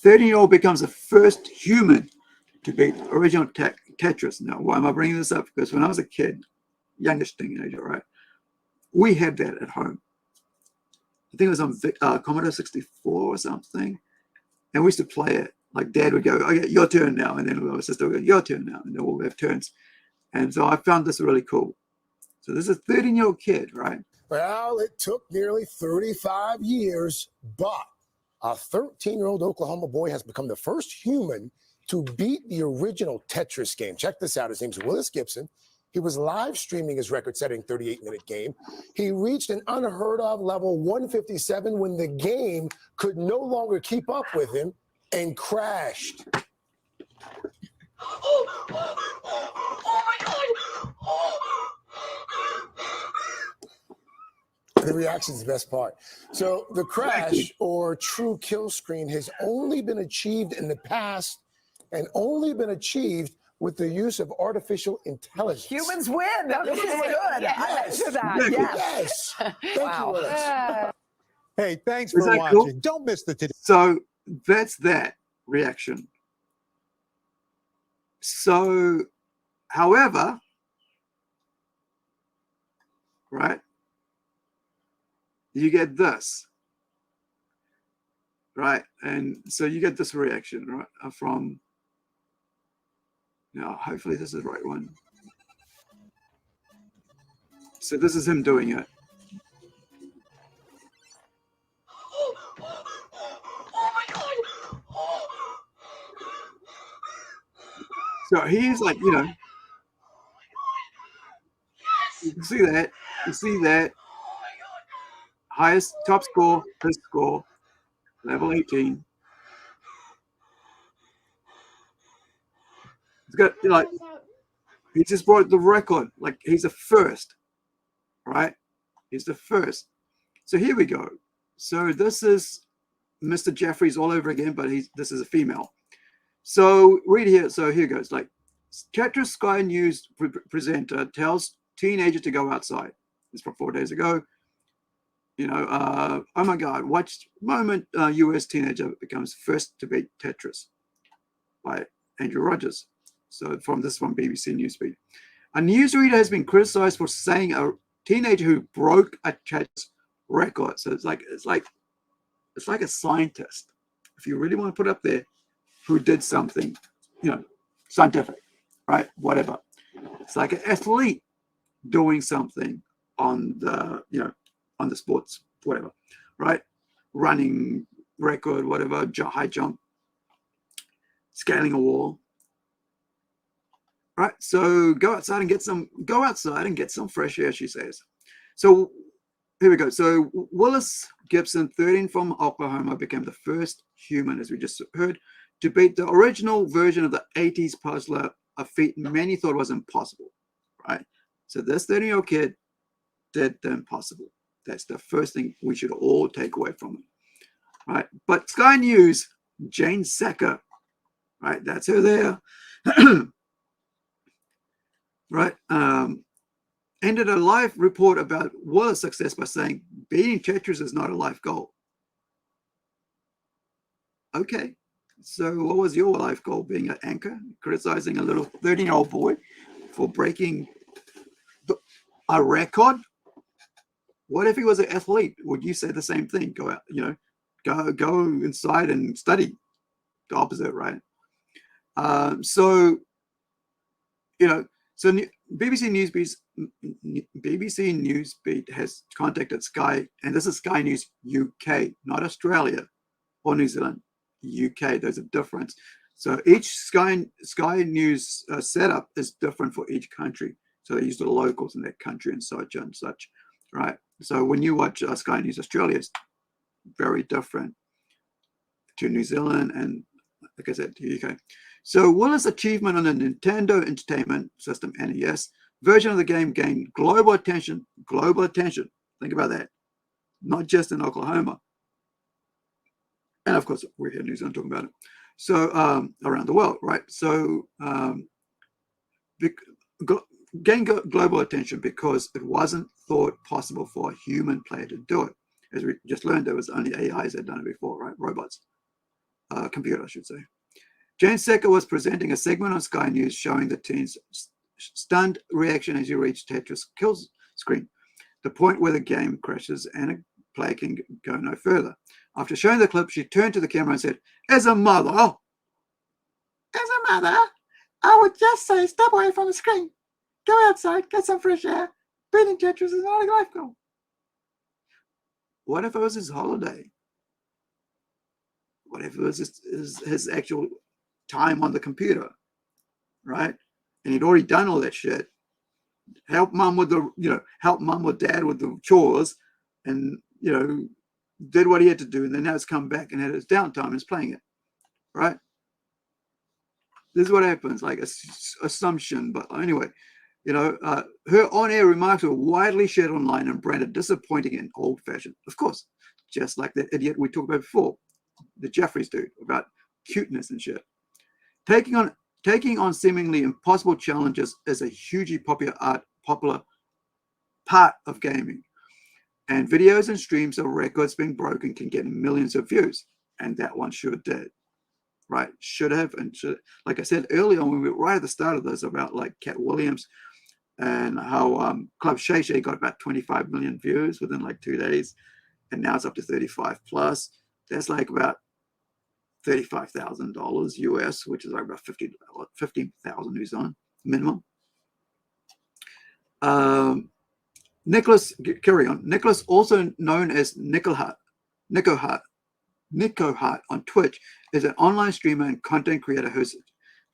13-year-old becomes the first human to beat original Tetris. Now, why am I bringing this up? Because when I was a kid, youngest teenager, right, we had that at home. I think it was on Commodore 64 or something. And we used to play it. Like Dad would go, okay, your turn now. And then my sister would go, your turn now. And then we'll have turns. And so I found this really cool. So this is a 13-year-old kid, right? Well, it took nearly 35 years, but a 13-year-old Oklahoma boy has become the first human to beat the original Tetris game. Check this out. His name's Willis Gibson. He was live streaming his record-setting 38-minute game. He reached an unheard of level 157 when the game could no longer keep up with him and crashed. Oh my God! The reaction is the best part. So the crash or true kill screen has only been achieved in the past and only been achieved with the use of artificial intelligence. Humans win. This is good. Yes. I that. Yes. Thank Wow. you, Willis. Hey, thanks for watching. Cool? Don't miss the today. So that's that reaction. So, however, right, you get this, right? And so you get this reaction, right, from, now hopefully this is the right one. So this is him doing it. Oh my God! So he's like, you know, you can see that, highest top score, his score, level 18. He's got, you know, like, he just broke the record. Like, he's the first, right? He's the first. So here we go. So this is Mr. Jeffries all over again, but this is a female. So read here. So here goes. Like, Tetris Sky News presenter tells teenager to go outside. It's from 4 days ago. You know, oh my God, watch moment US teenager becomes first to beat Tetris by Andrew Rogers. So from BBC Newsbeat. A newsreader has been criticized for saying a teenager who broke a Tetris record. So it's like a scientist, if you really want to put up there, who did something, you know, scientific, right? Whatever. It's like an athlete doing something on the, you know, on the sports, whatever, right? Running record, whatever, high jump, scaling a wall, right? So go outside and get some fresh air, she says. So here we go. So Willis Gibson, 13 from Oklahoma, became the first human, as we just heard, to beat the original version of the 80s puzzler, a feat many thought was impossible, right? So this 13-year-old kid did the impossible. That's the first thing we should all take away from it, right? But Sky News, Jane Sacker, right? That's her there, right? Ended a live report about Willis' success by saying, beating Tetris is not a life goal. Okay, so what was your life goal? Being an anchor, criticizing a little 13-year-old boy for breaking a record? What if he was an athlete? Would you say the same thing? Go out, you know, go inside and study. The opposite, right? So, you know, so BBC Newsbeat has contacted Sky, and this is Sky News UK, not Australia or New Zealand. UK, there's a difference. So each Sky News setup is different for each country. So they use the locals in that country and such, right? So when you watch Sky News Australia, it's very different to New Zealand and, like I said, to UK. So Willis' achievement on the Nintendo Entertainment System, NES, version of the game gained global attention. Global attention. Think about that. Not just in Oklahoma. And of course, we're here in New Zealand talking about it. So around the world, right? So gained global attention because it wasn't thought possible for a human player to do it. As we just learned, there was only AIs that had done it before, right? Robots. computer, I should say. Jane Secker was presenting a segment on Sky News showing the teen's stunned reaction as you reach Tetris kills screen, the point where the game crashes and a player can go no further. After showing the clip, she turned to the camera and said, as a mother, I would just say step away from the screen. Go outside, get some fresh air. Beating Tetris is not a life goal. What if it was his holiday? What if it was his actual time on the computer, right? And he'd already done all that shit. Help mum with help mum or dad with the chores, and did what he had to do, and then now it's come back and had his downtime and is playing it, right? This is what happens, like assumption. But anyway, her on-air remarks were widely shared online and branded disappointing and old-fashioned. Of course, just like that idiot we talked about before, the Jeffries dude, about cuteness and shit. Taking on seemingly impossible challenges is a hugely popular part of gaming. And videos and streams of records being broken can get millions of views. And that one sure did. Right? Should have. And should, like I said earlier on, when we were right at the start of this about like Cat Williams and how Club Shay Shay got about 25 million views within like 2 days. And now it's up to 35 plus. That's like about $35,000 US, which is like about 15,000 New Zealand minimum. Nicholas, carry on. Nicholas, also known as Nico Hart on Twitch, is an online streamer and content creator whose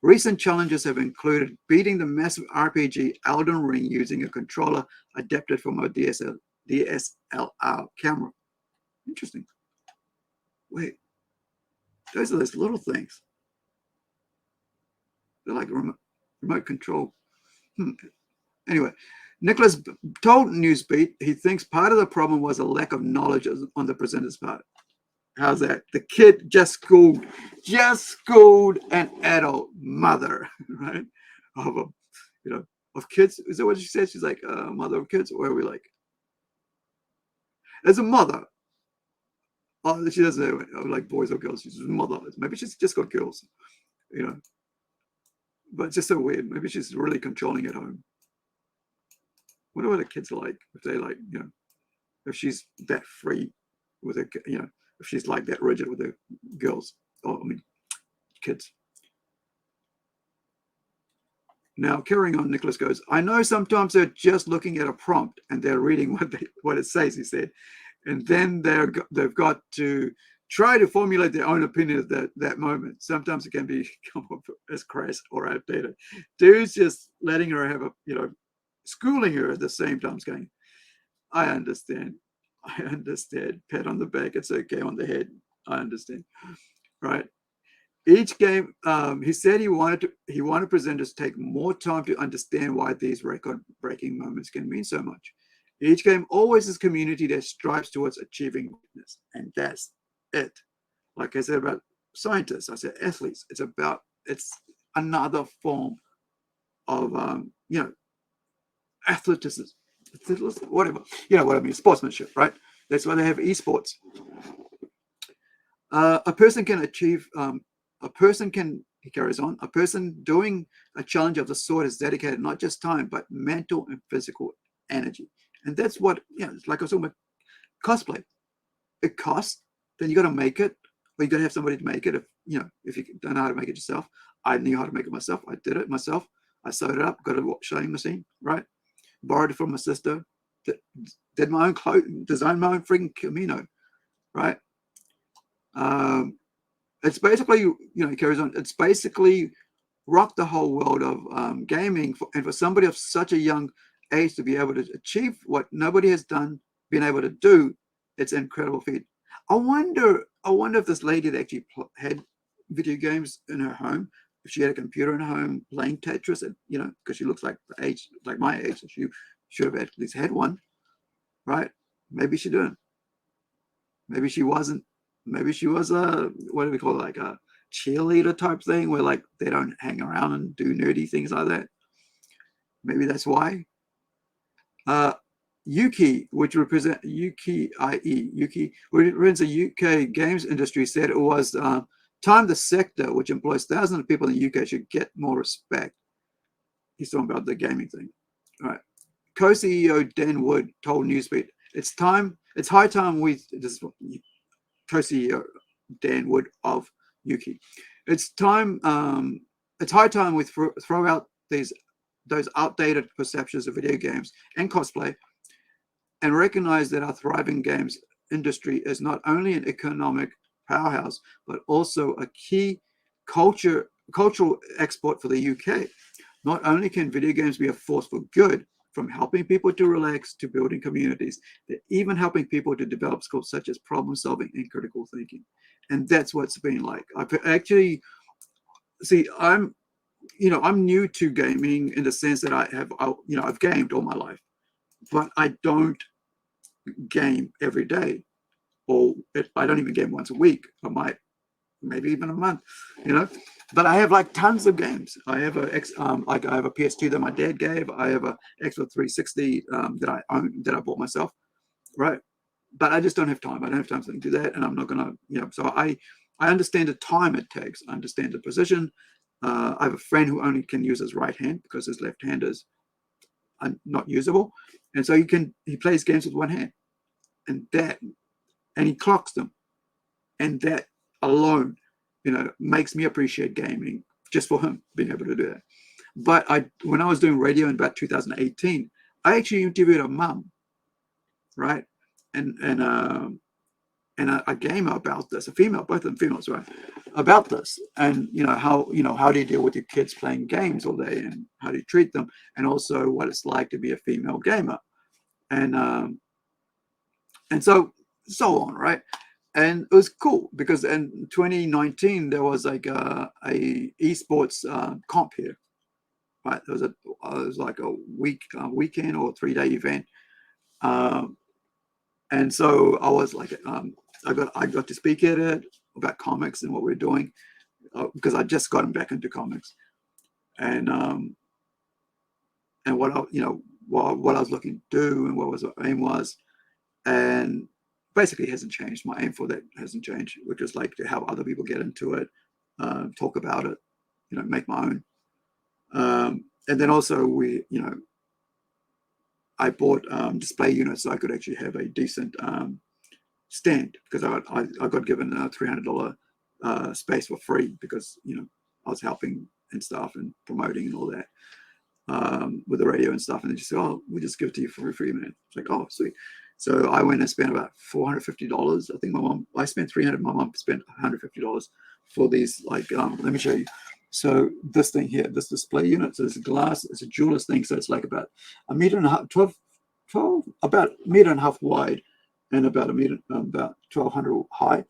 recent challenges have included beating the massive RPG Elden Ring using a controller adapted from a DSLR camera. Interesting. Wait, those are those little things. They're like remote control. Anyway, Nicholas told Newsbeat he thinks part of the problem was a lack of knowledge on the presenter's part. How's that? The kid just schooled an adult mother, right? Of kids. Is that what she said? She's like a mother of kids, or are we like as a mother? Oh, she doesn't like boys or girls. She's a mother. Maybe she's just got girls, But it's just so weird. Maybe she's really controlling at home. Wonder what the kids are like, if they like, if she's that free with her, if she's like that rigid with her girls, kids. Now, carrying on, Nicholas goes, I know sometimes they're just looking at a prompt and they're reading what it says, he said. And then they've got to try to formulate their own opinion at that moment. Sometimes it can come up as crass or outdated. Dude's just letting her have schooling her at the same time, going, I understand. Pat on the back, it's okay, on the head. I understand. Right. Each game, he said he wanted presenters to take more time to understand why these record-breaking moments can mean so much. Each game always is a community that strives towards achieving greatness, and that's it. Like I said about scientists, I said athletes. It's another form of athleticism, whatever. You know what I mean? Sportsmanship, right? That's why they have esports. A person can achieve. He carries on. A person doing a challenge of the sort is dedicated not just time, but mental and physical energy. And that's what, it's like I was talking about cosplay. It costs, then you got to make it, or you got to have somebody to make it. If you don't know how to make it yourself, I knew how to make it myself. I did it myself. I sewed it up, got a sewing machine, right? Borrowed it from my sister, did my own clothes, designed my own freaking kimono, right? It's basically, he carries on. It's basically rocked the whole world of gaming, and for somebody of such a young age to be able to achieve what nobody has been able to do, it's an incredible feat. I wonder if this lady that actually had video games in her home, if she had a computer in her home playing Tetris, and because she looks like my age, so she should have at least had one, right? Maybe she didn't. Maybe she wasn't. Maybe she was what do we call it, like a cheerleader type thing, where like they don't hang around and do nerdy things like that. Maybe that's why. Yuki, which represents the UK games industry, said it was time the sector, which employs thousands of people in the UK, should get more respect. He's talking about the gaming thing. All right. Co-CEO Dan Wood told Newsbeat, it's high time this is co-CEO Dan Wood of Yuki. It's high time we throw out those outdated perceptions of video games and cosplay and recognize that our thriving games industry is not only an economic powerhouse, but also a key cultural export for the UK. Not only can video games be a force for good, from helping people to relax to building communities, they're even helping people to develop skills such as problem solving and critical thinking. And that's what it's been like. I've actually, see, I'm new to gaming in the sense that I've gamed all my life, but I don't game every day, or I don't even game once a week. I might, maybe even a month, But I have like tons of games. I have I have a PS2 that my dad gave. I have a Xbox 360 that I own, that I bought myself, right? But I just don't have time. I don't have time to do that, and I'm not gonna, So I understand the time it takes. I understand the position. I have a friend who only can use his right hand because his left hand is not usable, and so he plays games with one hand, and he clocks them, and that alone, makes me appreciate gaming just for him being able to do that. But when I was doing radio in about 2018, I actually interviewed a mum, right, and a gamer about this, a female, both of them females, right, about this, and how do you deal with your kids playing games all day, and how do you treat them, and also what it's like to be a female gamer, and so on, right? And it was cool because in 2019 there was like a esports comp here, right? It was like a weekend or 3-day event, and so I was like, I got to speak at it about comics and what we're doing, because I just gotten back into comics, and what what I was looking to do and what my aim was, and basically hasn't changed. My aim for that hasn't changed, which is like to help other people get into it, talk about it, make my own. And then also I bought display units so I could actually have a decent stand, because I got given a $300 space for free because I was helping and stuff and promoting and all that with the radio and stuff, and they just said, oh, we just give it to you for free, man. It's like, oh, sweet. So I went and spent about $450. I think I spent $300. My mom spent $150 for these. Like, let me show you. So this thing here, this display unit, so it's glass. It's a jeweler's thing. So it's like about a meter and a half, 12, about a meter and a half wide, and about a meter, about 1,200 high.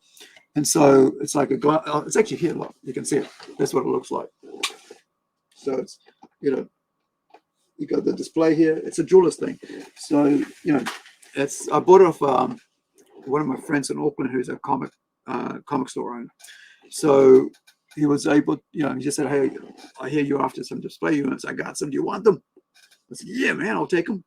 And so it's like a glass. It's actually here. Look, you can see it. That's what it looks like. So it's you got the display here. It's a jeweler's thing. So I bought it off one of my friends in Auckland who's a comic store owner. So he was able, he just said, hey, I hear you're after some display units. I got some. Do you want them? I said, yeah, man, I'll take them.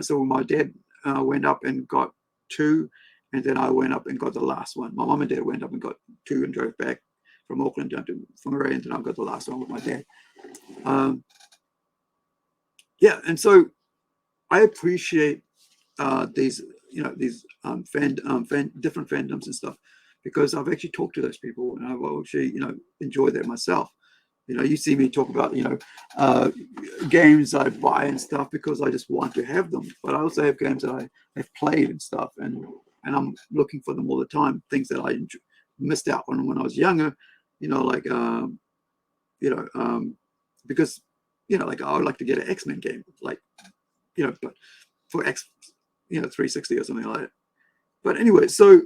So my dad went up and got 2, and then I went up and got the last one. My mom and dad went up and got 2 and drove back from Auckland down to Whangarei, and then I got the last one with my dad. Yeah, and so I appreciate these different fandoms and stuff, because I've actually talked to those people, and I've actually enjoyed that myself. You see me talk about games I buy and stuff because I just want to have them, but I also have games that I have played and stuff, and I'm looking for them all the time. Things that I missed out on when I was younger, because like I would like to get an X-Men game, like but for 360 or something like that. But anyway, so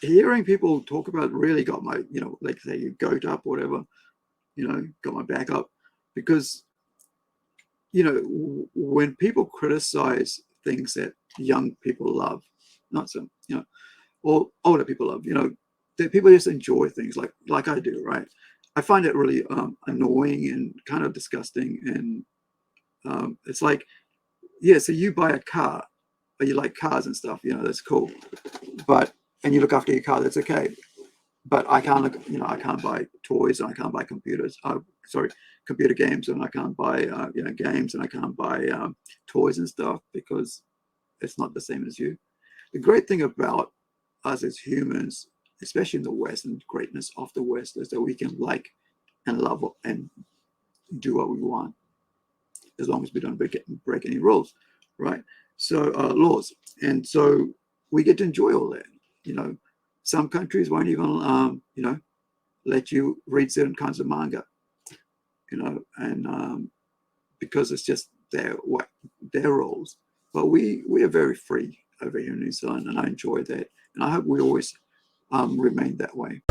hearing people talk about it really got my like say you goat up or whatever, got my back up, because when people criticize things that young people love, not some or older people love, that people just enjoy things like I do, right? I find it really annoying and kind of disgusting, and it's like, yeah, so you buy a car, or you like cars and stuff, that's cool, and you look after your car, that's okay. but I can't, you know, I can't buy toys and I can't buy computers. Sorry, computer games, and I can't buy, you know, games, and I can't buy toys and stuff because it's not the same as you. The great thing about us as humans, especially in the West, and greatness of the West, is that we can like and love and do what we want, as long as we don't break any rules, right? So laws, and so we get to enjoy all that. You know, some countries won't even, you know, let you read certain kinds of manga, you know, and because it's just their rules. But we are very free over here in New Zealand, and I enjoy that, and I hope we always remain that way.